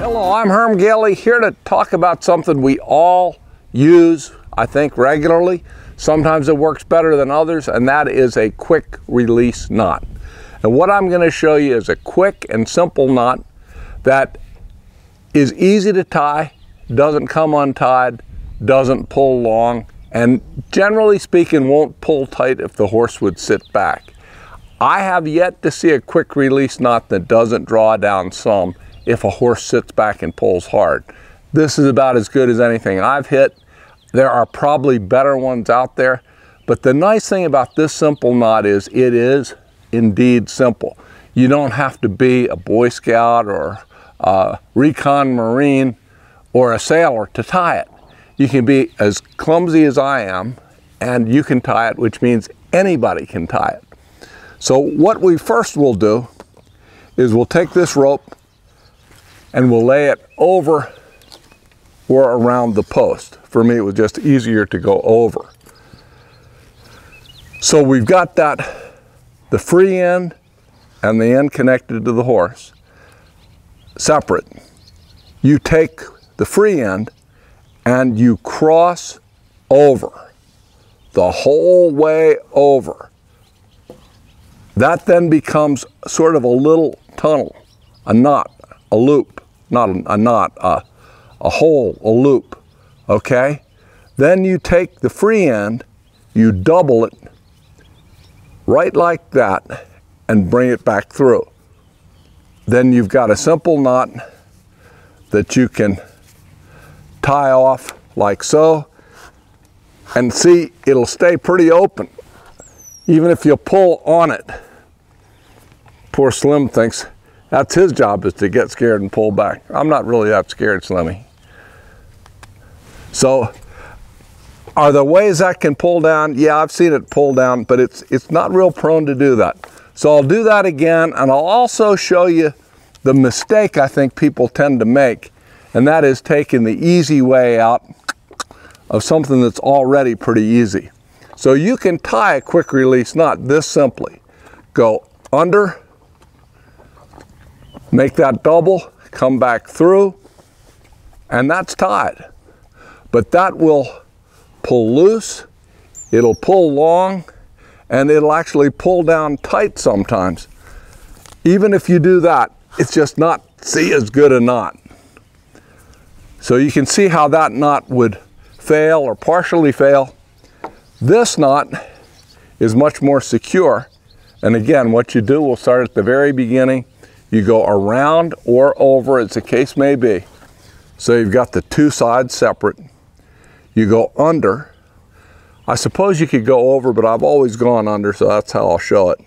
Hello, I'm Herm Gailey, here to talk about something we all use, I think, regularly. Sometimes it works better than others, and that is a quick release knot. And what I'm going to show you is a quick and simple knot that is easy to tie, doesn't come untied, doesn't pull long, and generally speaking won't pull tight if the horse would sit back. I have yet to see a quick release knot that doesn't draw down some if a horse sits back and pulls hard. This is about as good as anything I've hit. There are probably better ones out there, but the nice thing about this simple knot is it is indeed simple. You don't have to be a Boy Scout or a recon Marine or a sailor to tie it. You can be as clumsy as I am and you can tie it, which means anybody can tie it. So what we first will do is we'll take this rope and we'll lay it over or around the post. For me, it was just easier to go over. So we've got the free end and the end connected to the horse separate. You take the free end and you cross over the whole way over. That then becomes sort of a little tunnel, a knot, a loop, not a knot, a hole, a loop, okay? Then you take the free end, you double it right like that and bring it back through. Then you've got a simple knot that you can tie off like so, and see, it'll stay pretty open even if you pull on it. Poor Slim thinks that's his job, is to get scared and pull back. I'm not really that scared, Slimmy. So, are there ways that can pull down? Yeah, I've seen it pull down, but it's not real prone to do that. So I'll do that again, and I'll also show you the mistake I think people tend to make, and that is taking the easy way out of something that's already pretty easy. So you can tie a quick release knot this simply. Go under, make that double, come back through, and that's tied. But that will pull loose, it'll pull long, and it'll actually pull down tight sometimes. Even if you do that, it's just not as good a knot. So you can see how that knot would fail or partially fail. This knot is much more secure. And again, what you do, we'll start at the very beginning. You go around or over, as the case may be. So you've got the two sides separate. You go under. I suppose you could go over, but I've always gone under, so that's how I'll show it.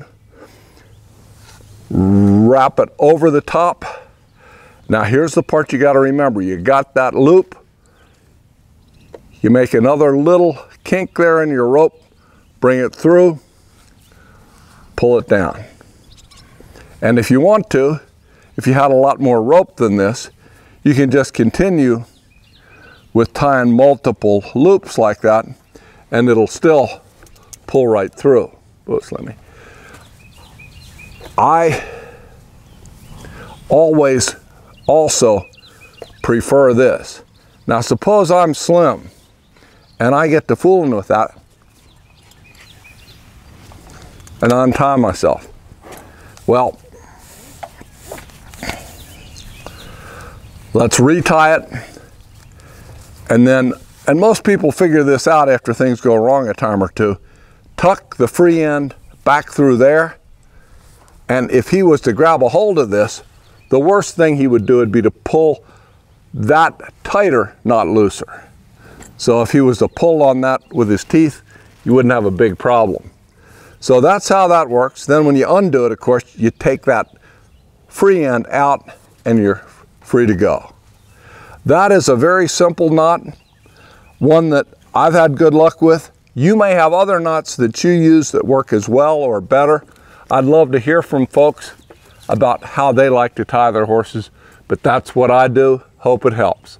Wrap it over the top. Now here's the part you got to remember. You got that loop. You make another little kink there in your rope, bring it through, pull it down. And if you want to, if you had a lot more rope than this, you can just continue with tying multiple loops like that, and it'll still pull right through. Oops, let me. I always also prefer this. Now suppose I'm Slim and I get to fooling with that and untie myself. Well, let's retie it, and most people figure this out after things go wrong a time or two. Tuck the free end back through there, and if he was to grab a hold of this, the worst thing he would do would be to pull that tighter, not looser. So if he was to pull on that with his teeth, you wouldn't have a big problem. So that's how that works. Then when you undo it, of course, you take that free end out and you're free to go. That is a very simple knot, one that I've had good luck with. You may have other knots that you use that work as well or better. I'd love to hear from folks about how they like to tie their horses, but that's what I do. Hope it helps.